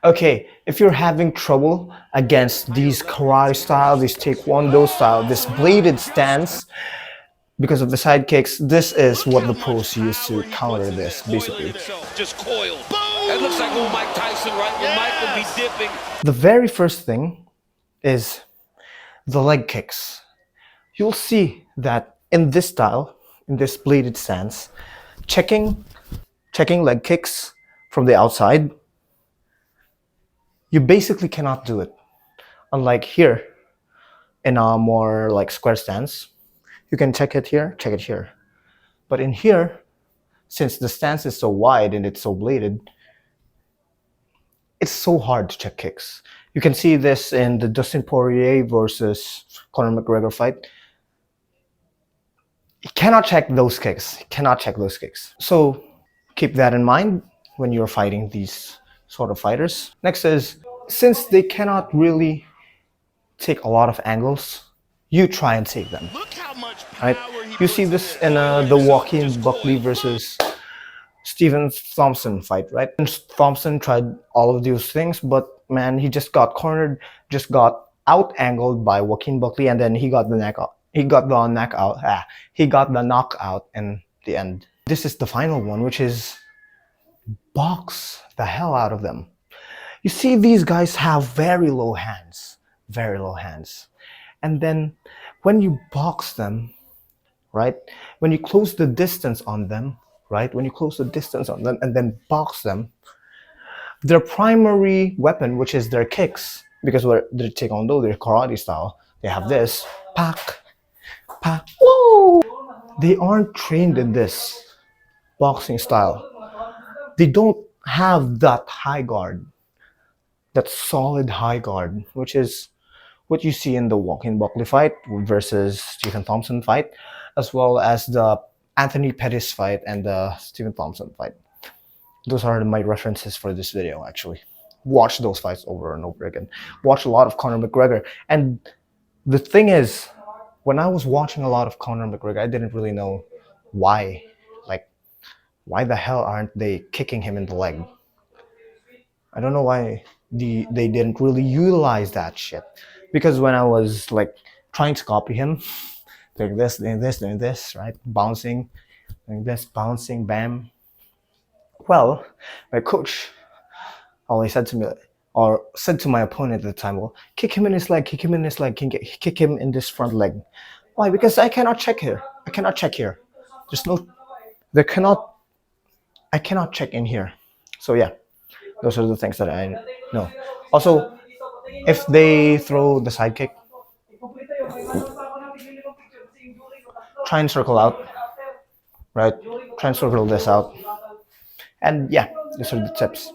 Okay, if you're having trouble against these karate style, this taekwondo style, this bladed stance, because of the side kicks, this is what the pros use to counter this, basically. Just coiled. That looks like old Mike Tyson, right? When Mike would be dipping. The very first thing is the leg kicks. You'll see that in this style, in this bladed stance, checking leg kicks from the outside, you basically cannot do it. Unlike here, in a more like square stance, you can check it here, check it here. But in here, since the stance is so wide and it's so bladed, it's so hard to check kicks. You can see this in the Dustin Poirier versus Conor McGregor fight. You cannot check those kicks. You cannot check those kicks. So keep that in mind when you're fighting these sort of fighters. Next is, since they cannot really take a lot of angles, you try and take them. Right? You see this in the Joaquin Buckley versus Stephen Thompson fight, right? And Thompson tried all of those things, but man, he just got cornered, just got out angled by Joaquin Buckley, and then he got the knockout. He got the knockout in the end. This is the final one, which is box the hell out of them. You see, these guys have very low hands, and then when you box them, right? When you close the distance on them, right? When you close the distance on them and then box them, their primary weapon, which is their kicks, because they're taekwondo, they're karate style, they have this, pak, pak, woo! They aren't trained in this boxing style. They don't have that high guard, that solid high guard, which is what you see in the Joaquin Buckley fight versus Stephen Thompson fight, as well as the Anthony Pettis fight and the Stephen Thompson fight. Those are my references for this video, actually. Watch those fights over and over again. Watch a lot of Conor McGregor. And the thing is, when I was watching a lot of Conor McGregor, I didn't really know why. Like, why the hell aren't they kicking him in the leg? I don't know why they didn't really utilize that shit. Because when I was like trying to copy him, doing this, right? Bouncing, doing this, bouncing, bam. Well, my coach always said to me, or said to my opponent at the time, well, kick him in his leg, kick him in his leg, kick him in this front leg. Why? Because I cannot check here. I cannot check here. I cannot check in here. So yeah, those are the things that I know. Also, if they throw the side kick, try and circle out, right? Try and circle this out. And yeah, these are the tips.